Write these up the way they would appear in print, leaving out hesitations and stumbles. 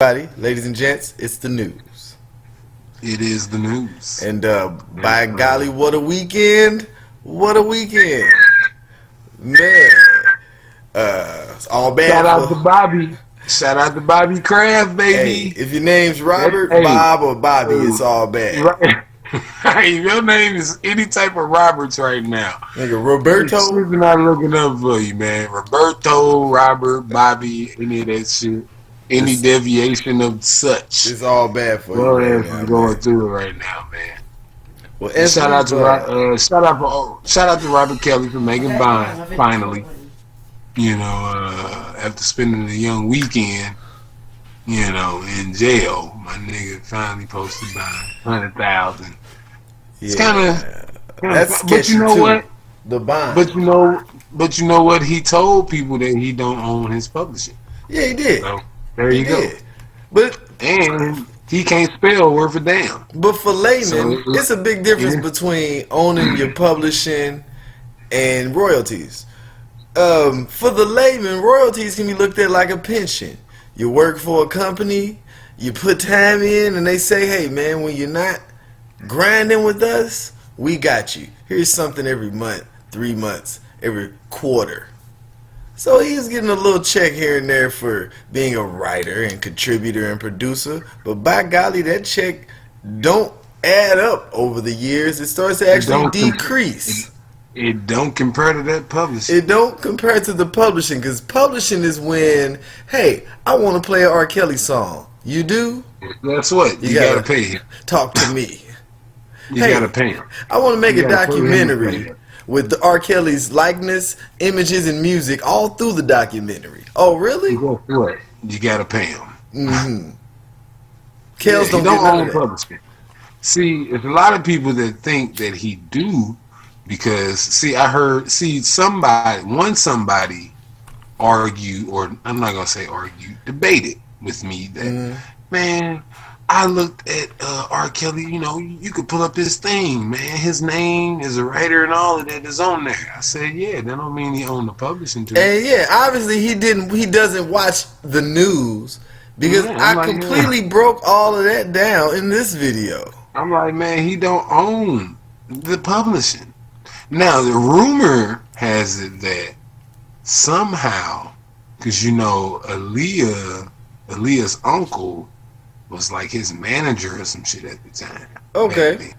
Ladies and gents, it's the news. It is the news. And by golly, what a weekend! What a weekend, man! It's all Shout bad out to for. Bobby. Shout out to Bobby Kraft, Hey, baby. if your name's Robert, Hey, Bob, or Bobby, it's dude, all bad. right. Hey, if your name is any type of Roberts right now, Nigga, it's Roberto. sleeping not looking up for you, man. Roberto, Robert, Bobby, any of that shit, any It's deviation of such. it's all bad for you Your right ass now, is going man. through it right now, man. Well, And as we've shout out to Robert Kelly for making Bond finally. After spending a young weekend, in jail, my nigga finally posted by 100,000. It's yeah, that's but you sketchy know too. what? The bond. But you know what? He told people that he don't own his publishing. Yeah, he did. So there He you go. did. But And he can't spell word for damn. But for So laymen, it's a big difference yeah, between owning your publishing and royalties. For the layman, royalties can be looked at like a pension. You work for a company, you put time in, and they say, hey man, when you're not grinding with us, we got you. Here's something every month, 3 months, every quarter. So he's getting a little check here and there for being a writer and contributor and producer, but by golly, that check don't add up over the years. It starts to it actually don't decrease. it don't compare to that publishing. It don't compare to the publishing, because publishing is when, hey, I want to play an R. Kelly song. You do? Guess what? You You gotta gotta pay him. talk to me. You Hey, gotta pay him. I want to make You a gotta pay him to pay documentary him. with the R. Kelly's likeness, images, and music all through the documentary. Oh, really? Guess what? You gotta pay him. Mm-hmm. Yeah, Kels he don't get don't none of own that. publishing. See, there's a lot of people that think that he do because I heard somebody argue, or I'm not gonna say argue, debated with me that, Mm. man, I looked at R. Kelly, you could pull up his thing, man. His name as a writer and all of that is on there. I said, yeah, that don't mean he owned the publishing to it. And yeah, obviously he doesn't watch the news, because Yeah, I'm I like, yeah. completely broke all of that down in this video. I'm like, man, he don't own the publishing. Now the rumor has it that somehow, because Aaliyah's uncle was like his manager or some shit at the time. Back Okay. then.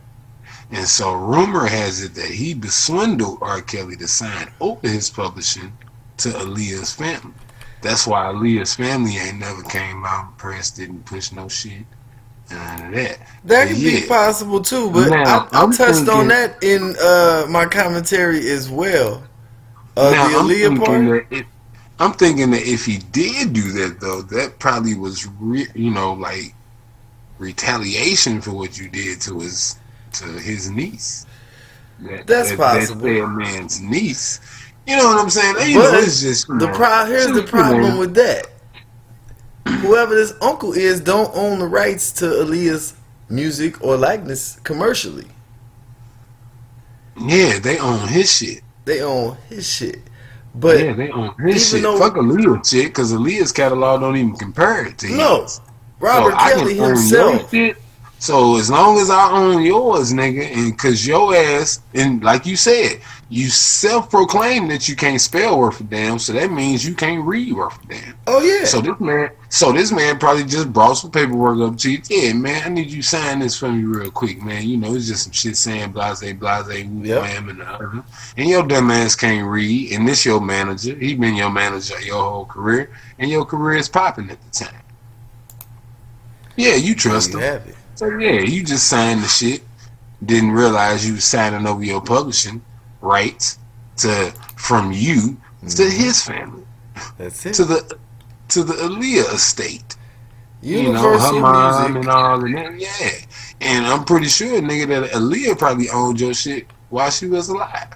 And so rumor has it that he swindled R. Kelly to sign over his publishing to Aaliyah's family. That's why Aaliyah's family ain't never came out, press didn't push no shit, none of that. That But could be yeah, possible too, but now I I'm touched on thinking. that in my commentary as well. Now The Aaliyah part. I'm thinking that if he did do that though, that probably was like retaliation for what you did to his niece. That's That possible. said man's niece. You know what I'm saying? But It's just here's the problem with that. Whoever this uncle is don't own the rights to Aaliyah's music or likeness commercially. yeah, they own his shit. They own his shit. Yeah, But they own his even shit. though Fuck Aaliyah's shit, because Aaliyah's catalog don't even compare it to no, his. So Robert I can Kelly own your himself. shit. So as long as I own yours, nigga, and because your ass, and like you said, you self-proclaim that you can't spell worth a damn, so that means you can't read worth a damn. Oh yeah. So this man probably just brought some paperwork up to you. Yeah, man, I need you to sign this for me real quick, man. It's just some shit saying blase, blase, whoop, Yep. wham, and the other. And your dumb ass can't read, and this your manager. He been your manager your whole career, and your career is popping at the time. Yeah, you There trust you him. have it. So yeah, you just signed the shit. Didn't realize you was signing over your publishing rights from you to his family, That's it. to the Aaliyah estate. Her Universal mom Music. and all of that. Yeah, and I'm pretty sure, nigga, that Aaliyah probably owned your shit while she was alive.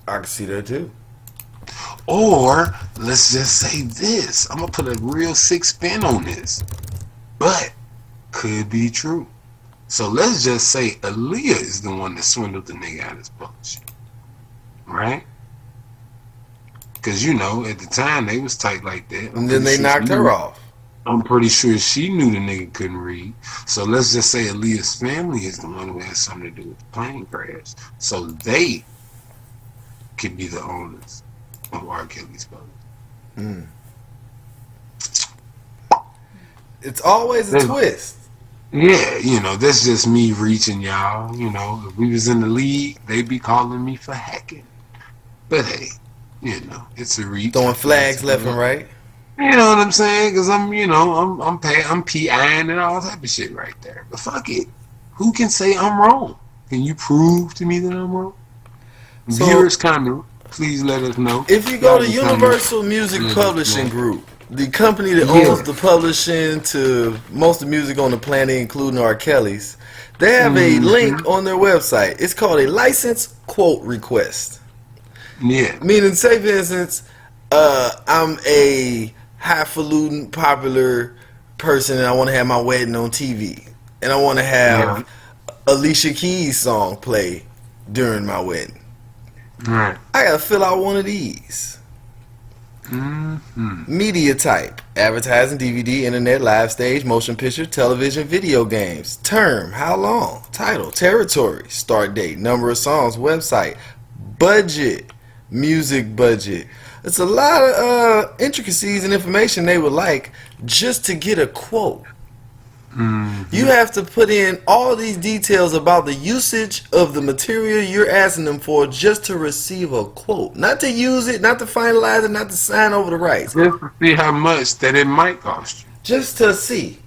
I can see that too. Or let's just say this. I'm gonna put a real sick spin on this, but could be true. So let's just say Aaliyah is the one that swindled the nigga out of his publishing, right? Because at the time they was tight like that. I'm And then pretty they sure knocked her off. I'm pretty sure she knew the nigga couldn't read. So let's just say Aaliyah's family is the one who has something to do with the plane crash. So they could be the owners of R. Kelly's publishing. Mm. It's always a twist. Yeah, that's just me reaching y'all. If we was in the league, they'd be calling me for hacking. But hey, it's a reach. Throwing flags left and right. You know what I'm saying? Because I'm PIing and all type of shit right there. But fuck it. Who can say I'm wrong? Can you prove to me that I'm wrong? So, viewers comment. Please let us know. If you go to Universal Music Publishing Group, the company that owns the publishing to most of the music on the planet, including R. Kelly's, they have a link on their website. It's called a license quote request. Yeah. Meaning, say for instance, I'm a highfalutin, popular person, and I want to have my wedding on TV, and I want to have Alicia Keys' song play during my wedding. Right. I gotta fill out one of these. Media type: advertising, DVD, internet, live stage, motion picture, television, video games. Term: how long? Title: territory. Start date: number of songs. Website: budget. Music budget. It's a lot of intricacies and information they would like just to get a quote. You have to put in all these details about the usage of the material you're asking them for just to receive a quote. Not to use it, not to finalize it, not to sign over the rights. Just to see how much that it might cost you. Just to see.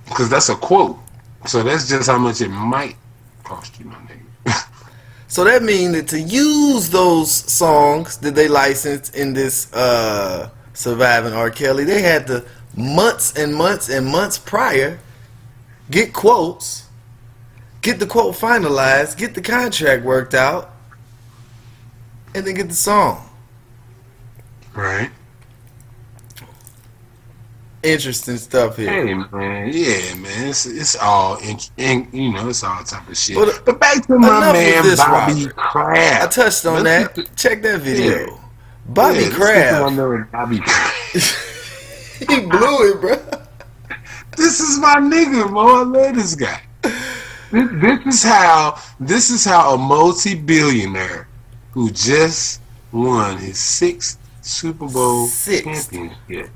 Because that's a quote. So that's just how much it might cost you, my nigga. So that means that to use those songs that they licensed in this Surviving R. Kelly, they had to months and months and months prior get quotes, get the quote finalized, get the contract worked out, and then get the song. Right. Interesting stuff here. Hey man, yeah man, it's all it's all type of shit. But back to my man this, Bobby Kraft. I touched on that. Check that video. Yeah. Bobby Kraft. Bobby Kraft. He blew it, bro. This is my nigga, bro. I love this guy. This is how a multi-billionaire who just won his 6th Super Bowl championship.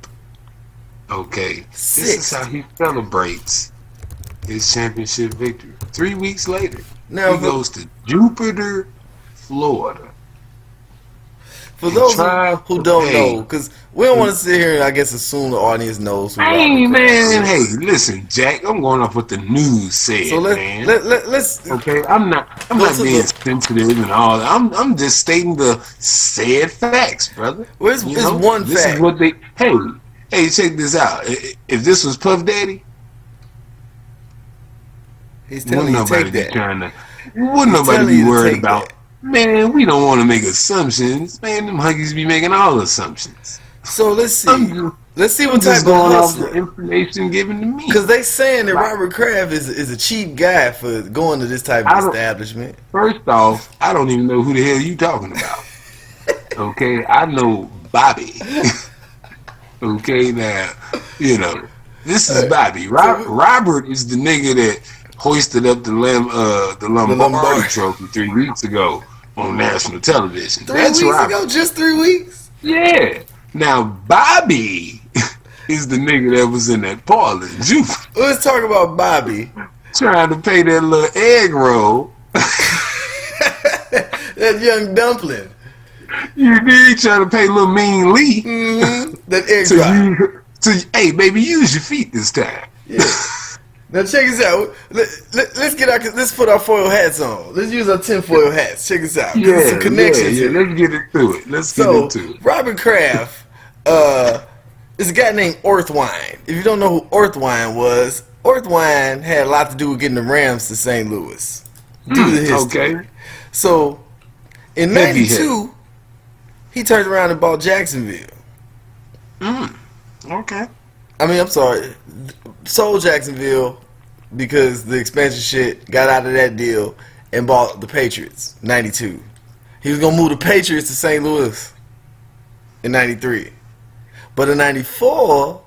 Okay, this is how he celebrates his championship victory. 3 weeks later, he goes to Jupiter, Florida. For those who don't know, because we don't want to sit here and I guess assume the audience knows. Hey man, hey, listen, Jack, I'm going off what the news said, so man. Let's. Okay, I'm not being sensitive and all that. I'm just stating the said facts, brother. Well, it's one this fact. Is what they. Hey, check this out. If this was Puff Daddy, he's telling you to take that. Wouldn't nobody be worried about that. Man, we don't want to make assumptions. Man, them huggies be making all assumptions. So let's see. Let's see what type of hustler. Off the information given to me. Because they saying that Robert Kraft is a cheap guy for going to this type of establishment. First off, I don't even know who the hell you talking about. Okay, I know Bobby. Okay, now, this is Bobby. Robert is the nigga that hoisted up the Lombardi Trophy 3 weeks ago on national television. That's Robert. Ago? Just 3 weeks? Yeah. Now, Bobby is the nigga that was in that parlor. Let's talk about Bobby. Trying to pay that little egg roll. That young dumpling. You need trying to pay little Mean Lee. That egg drop. Hey, baby, use your feet this time. Yeah. Now check us out. Let's put our foil hats on. Let's use our tinfoil hats. Check us out. Yeah, some connections. Yeah. Let's get into it. Let's get into it. Robert Kraft is a guy named Orthwine. If you don't know who Orthwine was, Orthwine had a lot to do with getting the Rams to St. Louis. Due to history. Okay. So in '92. He turned around and bought Jacksonville. Okay. I mean, I'm sorry. Sold Jacksonville because the expansion shit got out of that deal and bought the Patriots, '92. He was going to move the Patriots to St. Louis in '93. But in '94,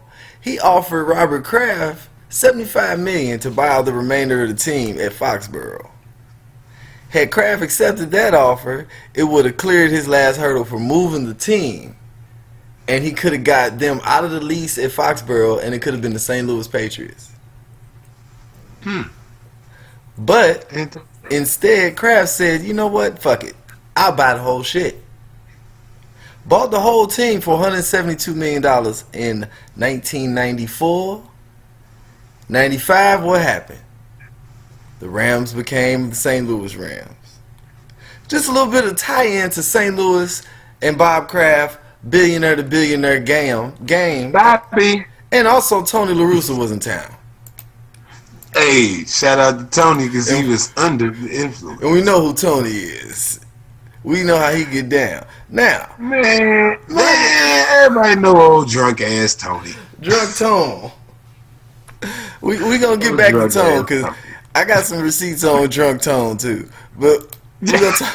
he offered Robert Kraft $75 million to buy out the remainder of the team at Foxborough. Had Kraft accepted that offer, it would have cleared his last hurdle for moving the team, and he could have got them out of the lease at Foxborough, and it could have been the St. Louis Patriots. But instead, Kraft said, you know what, fuck it, I'll buy the whole shit. Bought the whole team for $172 million in 1994. 95, what happened? The Rams became the St. Louis Rams. Just a little bit of tie-in to St. Louis and Bob Kraft, billionaire to billionaire game. Bobby. And also Tony La Russa was in town. Hey, shout out to Tony because he was under the influence. And we know who Tony is. We know how he get down. Now, man, everybody know old drunk ass Tony. Drunk Tone. We gonna get back to Tone because I got some receipts on Drunk Tone too. But we gonna talk.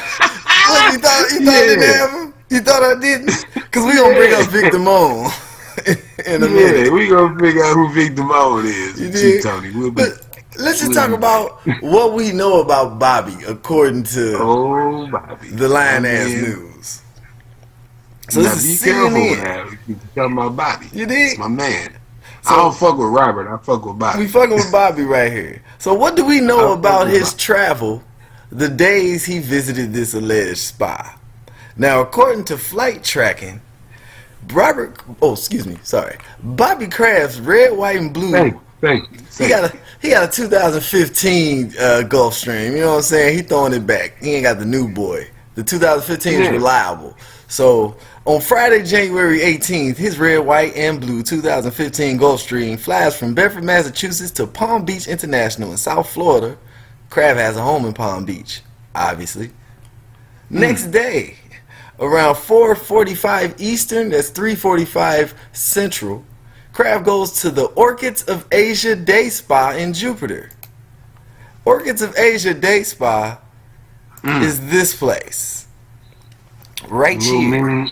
What, you thought I didn't have him? You thought I didn't? Because we gonna bring up Vic Damone in a minute. Yeah, we gonna figure out who Vic Damone is. You did? Tony. But let's just talk about what we know about Bobby according to Bobby. the Lion Ass News. So now, this is be careful CNN. now. You talking about Bobby. You did? That's my man. So, I don't fuck with Robert. I fuck with Bobby. We fucking with Bobby right here. So what do we know about his travel the days he visited this alleged spa? Now, according to flight tracking, Bobby Kraft's red, white, and blue. Thank you. He got a 2015 Gulfstream. You know what I'm saying? He throwing it back. He ain't got the new boy. The 2015 is reliable. So on Friday, January 18th, his red, white, and blue 2015 Gulfstream flies from Bedford, Massachusetts to Palm Beach International in South Florida. Kraft has a home in Palm Beach, obviously. Next day, around 4:45 Eastern, that's 3:45 Central, Kraft goes to the Orchids of Asia Day Spa in Jupiter. Orchids of Asia Day Spa is this place. Right here.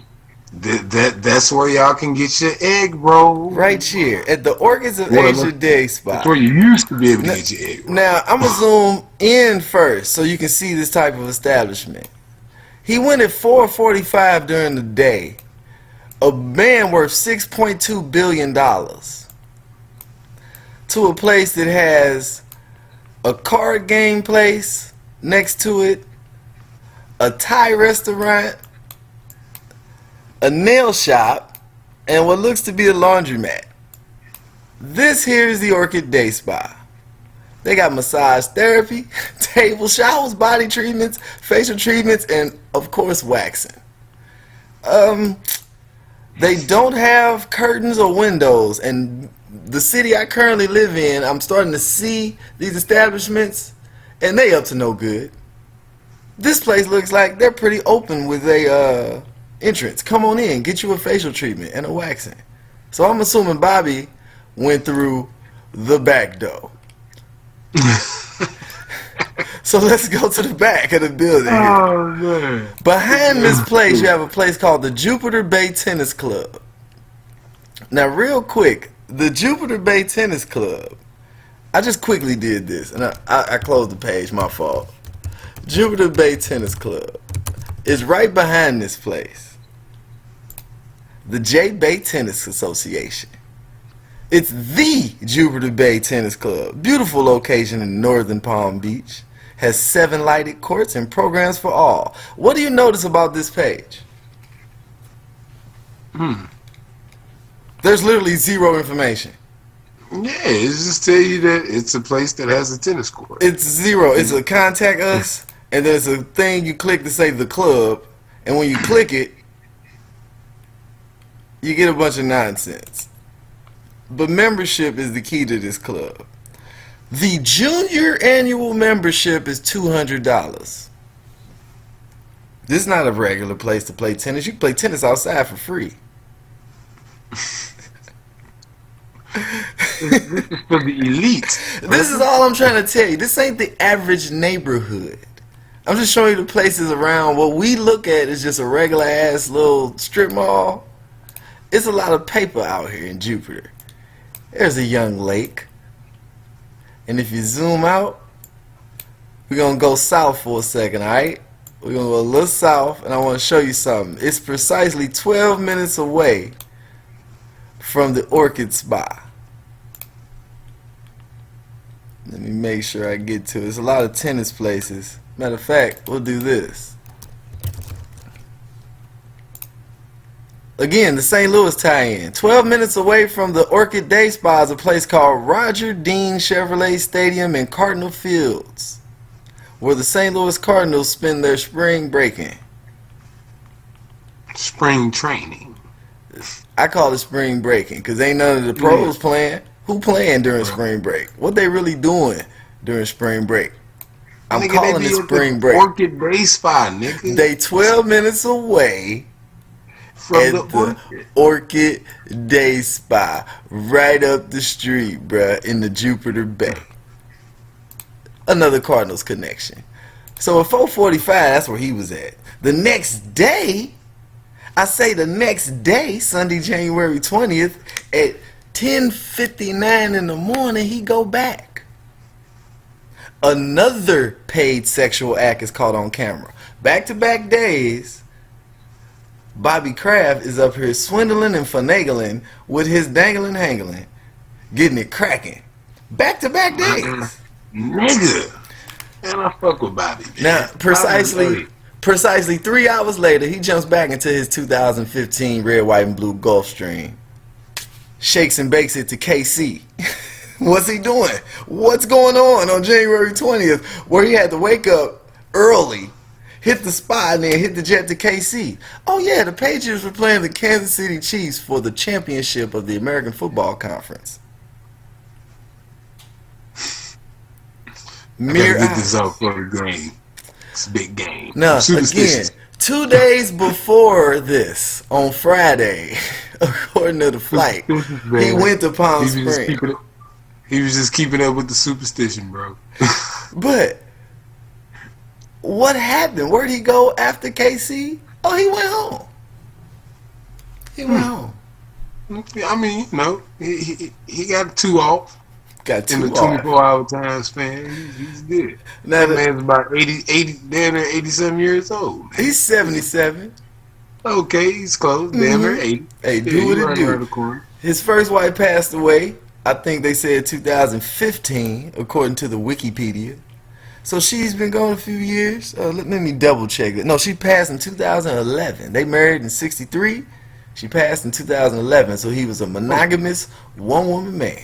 That's where y'all can get your egg roll. Right here at the Orchids of Asia Day Spa. That's where you used to be able to get your egg roll. Now, I'm going to zoom in first so you can see this type of establishment. He went at 4:45 during the day. A man worth $6.2 billion to a place that has a card game place next to it, a Thai restaurant, a nail shop, and what looks to be a laundromat. This here is the Orchid Day Spa. They got massage therapy, table showers, body treatments, facial treatments, and of course waxing. They don't have curtains or windows, and the city I currently live in, I'm starting to see these establishments, and they up to no good. This place looks like they're pretty open with a entrance. Come on in, get you a facial treatment and a waxing. So I'm assuming Bobby went through the back door. So let's go to the back of the building. Oh, man. Behind this place, you have a place called the Jupiter Bay Tennis Club. Now, real quick, the Jupiter Bay Tennis Club, I just quickly did this, and I closed the page, my fault. Jupiter Bay Tennis Club is right behind this place. The J Bay Tennis Association. It's the Jupiter Bay Tennis Club. Beautiful location in northern Palm Beach. Has 7 lighted courts and programs for all. What do you notice about this page? There's literally zero information. Yeah, it's just tell you that it's a place that has a tennis court. It's zero. It's a contact us, and there's a thing you click to say the club, and when you click it, you get a bunch of nonsense. But membership is the key to this club. The junior annual membership is $200. This is not a regular place to play tennis. You can play tennis outside for free. This is for the elite. This is all I'm trying to tell you. This ain't the average neighborhood. I'm just showing you the places around. What we look at is just a regular ass little strip mall. It's a lot of paper out here in Jupiter. There's a young lake. And if you zoom out, we're going to go south for a second, alright? We're going to go a little south, and I want to show you something. It's precisely 12 minutes away from the Orchid Spa. Let me make sure I get to it. There's a lot of tennis places. Matter of fact, we'll do this. Again, the St. Louis tie-in. 12 minutes away from the Orchid Day Spa is a place called Roger Dean Chevrolet Stadium in Cardinal Fields, where the St. Louis Cardinals spend their spring breaking. Spring training. I call it spring breaking because ain't none of the pros playing. Who playing during spring break? What they really doing during spring break? I'm calling it spring break. Orchid Day Spa, nigga. They 12 minutes away from at the Orchid Day Spa, right up the street, bruh, in the Jupiter Bay. Another Cardinals connection. So at 4:45, that's where he was at. The next day, I say the next day, Sunday, January 20th, at 10:59 in the morning, he go back. Another paid sexual act is caught on camera. Back-to-back days, Bobby Kraft is up here swindling and finagling with his dangling hangling, getting it cracking. Back-to-back days. Nigga. Man, I fuck with Bobby, man. Now, precisely 3 hours later, he jumps back into his 2015 red, white, and blue Gulfstream. Shakes and bakes it to KC. What's he doing? What's going on January 20th where he had to wake up early, hit the spot, and then hit the jet to KC? Oh yeah, the Patriots were playing the Kansas City Chiefs for the championship of the American Football Conference. I gotta get this out for the game. It's a big game. Now, again, 2 days before this, on Friday, according to the flight, he went to Palm Springs. He was just keeping up with the superstition, bro. But what happened? Where'd he go after KC? Oh, he went home. He went home. I mean, you know, he got 2 off. Got 2 in the 24-hour time span. He's good. Now that man's about 80, damn near 87 years old. Man. He's 77. Okay, he's close. Damn near 80. Hey, do what it do. His first wife passed away, I think they said 2015, according to the Wikipedia. So she's been gone a few years. Let me double check it. No, she passed in 2011. They married in 63. She passed in 2011. So he was a monogamous one-woman man.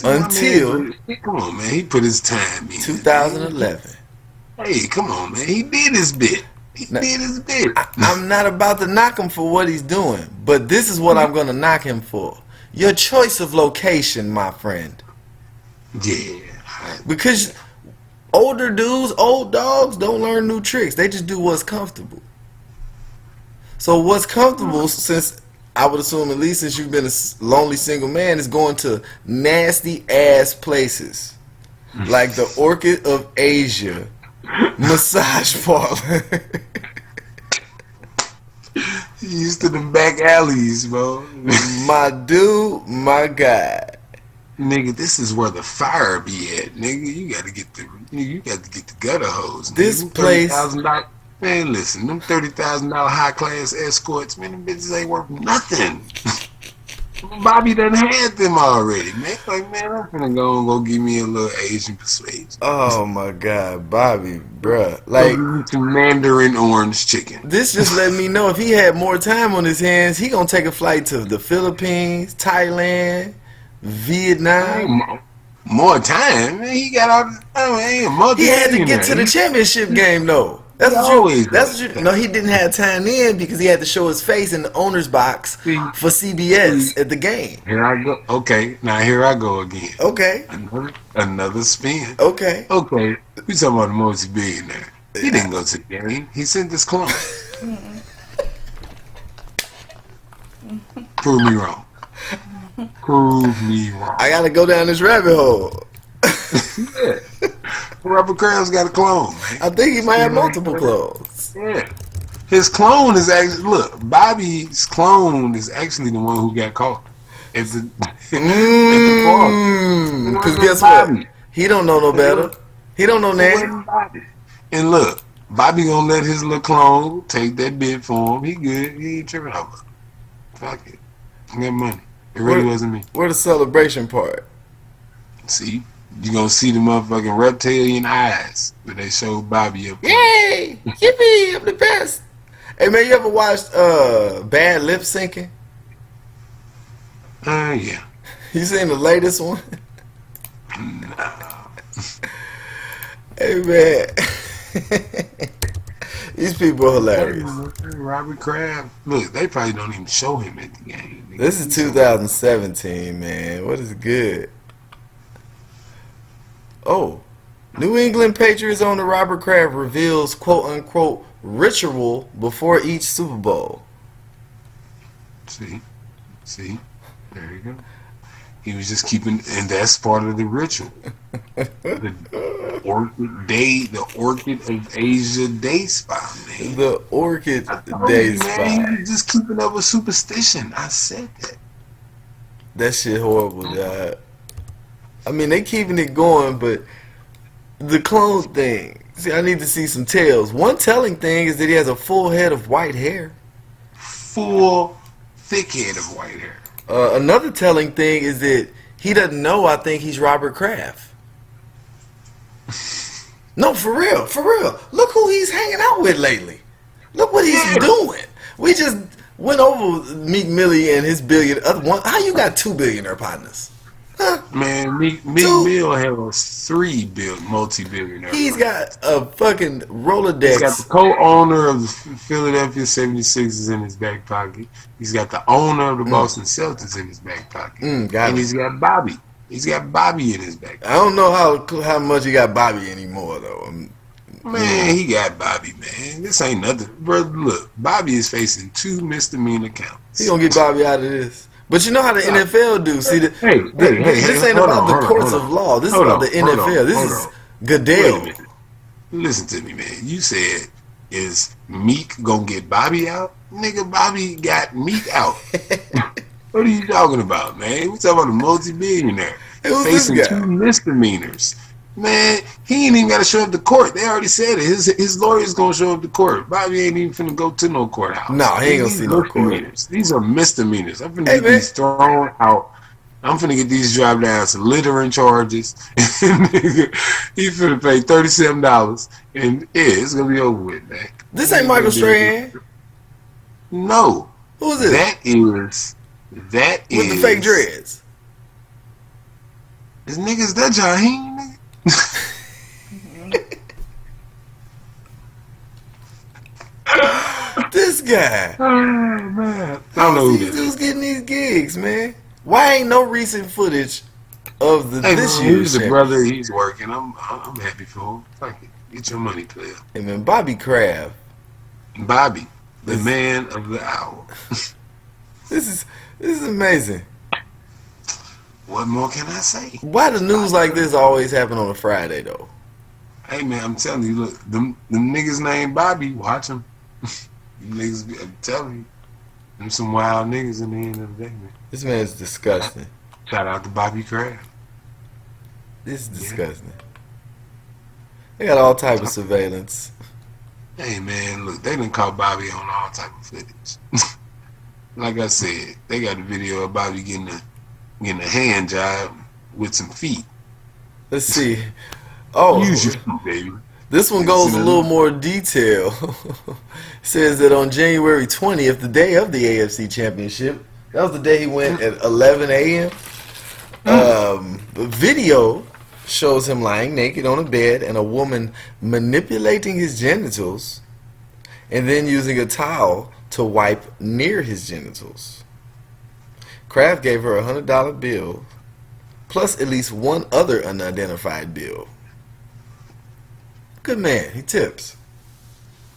Until come on, man, he put his time in 2011. Hey, come on, man, he did his bit. Did his bit. I'm not about to knock him for what he's doing, but this is what I'm going to knock him for: your choice of location, my friend. Yeah, because older dudes, old dogs, don't learn new tricks. They just do what's comfortable. So what's comfortable, since I would assume, at least since you've been a lonely single man, is going to nasty ass places like the Orchid of Asia massage parlor. Used to the back alleys, bro. My dude, my guy. Nigga, this is where the fire be at, nigga. You got to get the gutter hose. This place. Man, listen, them $30,000 high class escorts, man, them bitches ain't worth nothing. Bobby done had them already, man. Like, man, I'm finna go give me a little Asian persuasion. Oh my God, Bobby, bruh. Like some Mandarin orange chicken. This just let me know if he had more time on his hands, he gonna take a flight to the Philippines, Thailand, Vietnam. More time, man. He got all this time. He had to get to the championship game though. That's what you. No, he didn't have time in because he had to show his face in the owner's box for CBS at the game. Here I go. Okay, now here I go again. Okay. Another spin. Okay. Okay. We talking about the multi-billionaire. He didn't go to the game. He sent his clone. Prove me wrong. Prove me wrong. I gotta go down this rabbit hole. Yeah. Robert Kraft's got a clone. I think he might have multiple clones. Yeah. His clone is actually, look, Bobby's clone is actually the one who got caught. at the at the park. It Because wasn't guess what? Bobby. He don't know no It, better. was, He don't know it that. wasn't Bobby. And look, Bobby gonna let his little clone take that bid for him. He good. He ain't tripping over it. Fuck it. I got money. It really wasn't me. Where the celebration part? See, you gonna see the motherfucking reptilian eyes when they show Bobby up there. Yay! Yippee! I'm the best. Hey man, you ever watched Bad Lip Syncing? Yeah. You seen the latest one? Nah. Hey man, these people are hilarious. Robert Kraft. Look, they probably don't even show him at the game. This is 2017, man. What is good? Oh, New England Patriots owner Robert Kraft reveals "quote unquote" ritual before each Super Bowl. See, there you go. He was just keeping, and that's part of the ritual. The Orchid of Asia day spot, man. The Orchid Day Man, spot. he was just keeping up with superstition. I said that. That shit horrible, dog. I mean, they keeping it going, but the clone thing. See, I need to see some tails. One telling thing is that he has a full head of white hair. Full, thick head of white hair. Another telling thing is that he doesn't know I think he's Robert Kraft. No, for real, for real. Look who he's hanging out with lately. Look what he's doing. We just went over Meek Millie and his other one. How you got 2 billionaire partners? Huh? Man, Meek Mill has 3 multi-billionaire. He's got a fucking Rolodex. He's got the co-owner of the Philadelphia 76ers in his back pocket. He's got the owner of the Boston Celtics in his back pocket. And he's got Bobby. He's got Bobby in his back pocket. I don't know how much he got Bobby anymore, though. Man, he got Bobby, man. This ain't nothing. Brother, look, Bobby is facing 2 misdemeanor counts. He gonna get Bobby out of this. But you know how the NFL do. See, this ain't hold about on, the courts of law. This is about the NFL. This is Goodell. Wait a minute. Listen to me, man. You said, is Meek gonna get Bobby out? Nigga, Bobby got Meek out. What are you talking about, man? We talking about a multi-billionaire facing 2 misdemeanors. Man, he ain't even got to show up to court. They already said it. His lawyer's gonna show up to court. Bobby ain't even finna go to no courthouse. No, he ain't gonna see no court. These are misdemeanors. I'm finna get these thrown out. I'm finna get these dropped down to littering charges. He finna pay $37, and it's gonna be over with, man. This ain't Michael Strahan. No. Who is this? That is with the fake dreads. This nigga's that Jaheim, nigga. This guy. Oh man, I don't know who this is. Who's getting these gigs, man? Why ain't no recent footage of this He's year's a brother. He's working. I'm happy for him. Fuck it, get your money, player. Hey man, Bobby Kraft. Bobby, the man of the hour. This is amazing. What more can I say? Why the news like this always happen on a Friday though? Hey man, I'm telling you, look, them niggas named Bobby, watch them. Niggas, I'm telling you, them some wild niggas in the end of the day, man. This man's disgusting. Shout out to Bobby Kraft. This is disgusting. They got all type of surveillance. Hey man, look, they done caught Bobby on all type of footage. Like I said, they got a video of Bobby getting a hand job with some feet. Let's see. Oh, use your feet, baby. This one goes a little more detail. It says that on January 20th, the day of the AFC Championship, that was the day he went at 11 a.m. The video shows him lying naked on a bed and a woman manipulating his genitals and then using a towel to wipe near his genitals. Kraft gave her a $100 bill plus at least one other unidentified bill. Good man. He tips.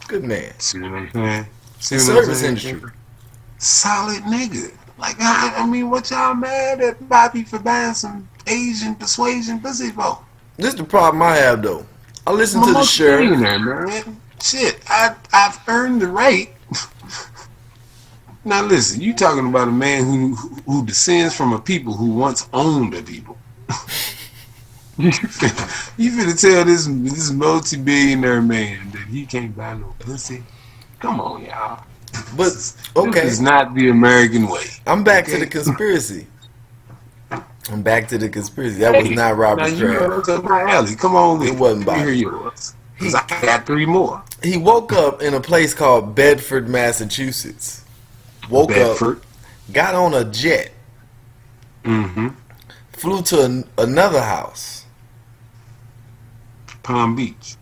Good man. See what I'm saying? See what Service I'm saying? industry. Solid nigga. Like, I mean, what y'all mad at Bobby for buying some Asian persuasion pussy for? This is the problem I have, though. I listen to the sheriff. Man. Shit, I've earned the right Now listen, you talking about a man who descends from a people who once owned a people. You finna tell this multi-billionaire man that he can't buy no pussy? Come on, y'all. But This okay, is not the American way. I'm back to the Okay. conspiracy. I'm back to the conspiracy. That was Hey, not now Robert you know Kraft. that's up my alley. Come on It with it. wasn't Let me hear Bobby. yours. Cause He I got three more. he woke up in a place called Bedford, Massachusetts. Woke up, Bedford. got on a jet, Mm-hmm. flew to another house. Palm Beach.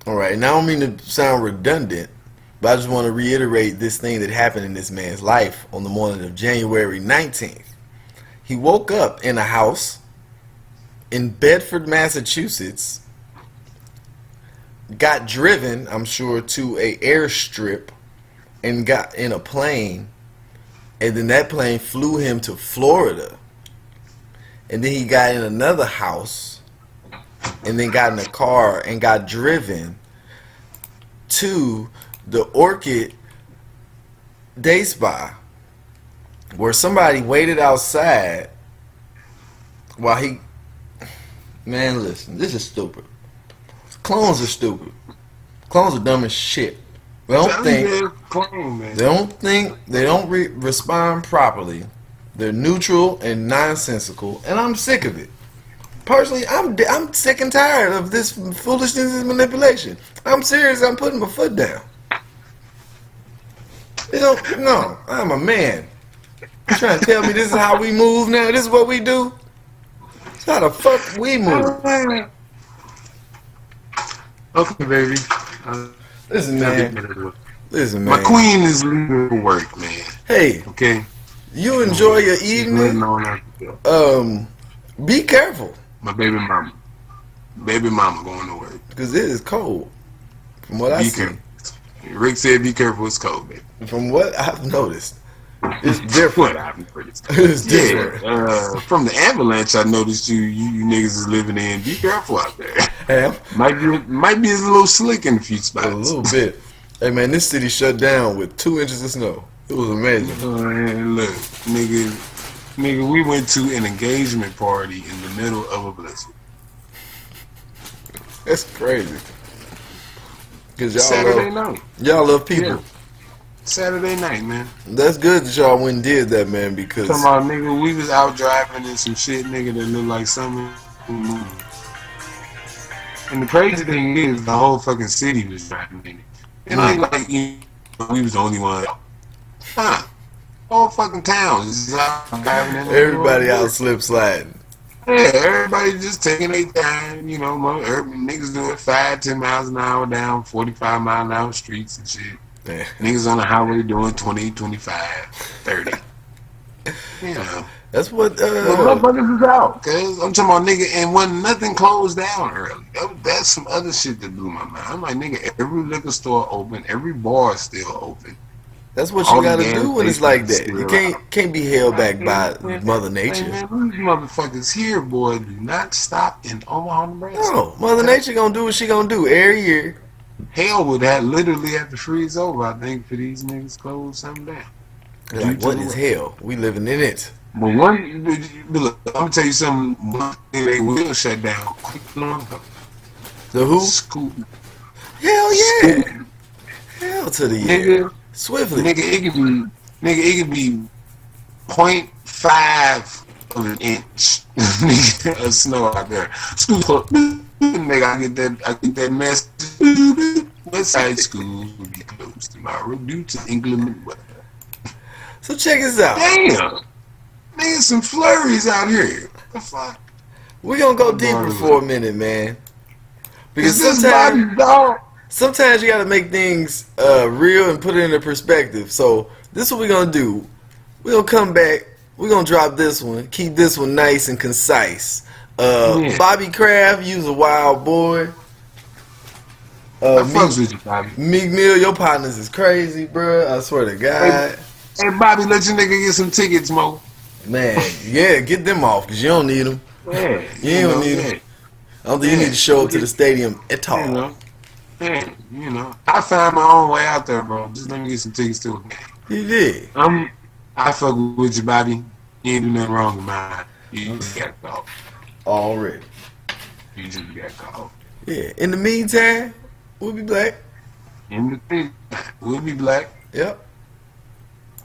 All right, and I don't mean to sound redundant, but I just want to reiterate this thing that happened in this man's life on the morning of January 19th. He woke up in a house in Bedford, Massachusetts, got driven, I'm sure, to a airstrip and got in a plane, and then that plane flew him to Florida. And then he got in another house and then got in a car and got driven to the Orchid Day Spa, where somebody waited outside while he. Man, listen, this is stupid. Clones are stupid. Clones are dumb as shit. They don't think. Man. They don't respond properly. They're neutral and nonsensical, and I'm sick of it. Personally, I'm sick and tired of this foolishness and manipulation. I'm serious. I'm putting my foot down. You don't. No, I'm a man. You trying to tell me this is how we move now? This is what we do? It's how the fuck we move. Okay, baby. Listen, man. Listen, man. My queen is leaving for work, man. Hey, Okay. you enjoy your She's evening. waiting on her to go. Be careful, My baby mama. Baby mama going to work. because it is cold. From what I Be see, careful. Rick said, "Be careful. It's cold, baby." from what I've noticed, it's different. What happened for this? It's different. Yeah. From the avalanche, I noticed you niggas is living in. Be careful out there. Hey, Might be a little slick in a few spots. a little bit. Hey, man, this city shut down with 2 inches of snow. It was amazing. Man, look, nigga, we went to an engagement party in the middle of a blizzard. That's crazy. Cause Saturday night. y'all love people. Yeah. Saturday night, man. That's good that y'all went and did that, man. Because Come on, nigga, we was out driving in some shit, nigga, that looked like something. And the crazy thing is, the whole fucking city was driving in it. And ain't like we was the only one. Huh? Whole fucking town is out driving in. everybody out slip sliding. Yeah, everybody just taking their time, you know. Niggas doing 5-10 miles an hour down 45-mile-an-hour streets and shit. Man. Niggas on the highway doing 20, 25, 30. You know. That's what. But motherfuckers is out. Cause I'm talking about nigga, and when nothing closed down early. That's some other shit that blew my mind. I'm like, nigga, every liquor store open, every bar is still open. That's what All you the gotta gas do when it's like that. stations You still can't be held back by Man, Mother Hey, Nature. man, these motherfuckers here, boy, do not stop in Omaha, Nebraska. No, Mother Nature gonna do what she gonna do every year. Hell would have literally have to freeze over, I think, for these niggas close something down. They're like, what is hell? We living in it. But look, I'm gonna tell you something. One thing they will shut down quick long. The who? School. Hell yeah! School. Hell to the Nigga, year. Swiftly. Nigga, it could be 0.5 of an inch of snow out there. School closed. Nigga, I get that message. West Side schools will be closed tomorrow due to inclement weather. So check this out. Damn, nigga, some flurries out here. What the fuck? We're gonna go deeper for a minute, man. Because Is this Bobby dog? sometimes you gotta make things real and put it into perspective. So this is what we're gonna do. We're gonna come back. We're gonna drop this one. Keep this one nice and concise. Yeah. Bobby Kraft, you's a wild boy. I fucks with you, Bobby. Meek Mill, your partners is crazy, bruh. I swear to God. Hey, Bobby, let your nigga get some tickets, Mo. Man, yeah, get them off because you don't need them. Yeah, You don't need them. I don't think you need to show up to the stadium at all. I found my own way out there, bro. Just let me get some tickets to a game. You did. I fuck with you, Bobby. You ain't do nothing wrong with mine. You just got caught. Already. You just got caught. Yeah. In the meantime, we'll be black. In the thing, we'll be black. Yep.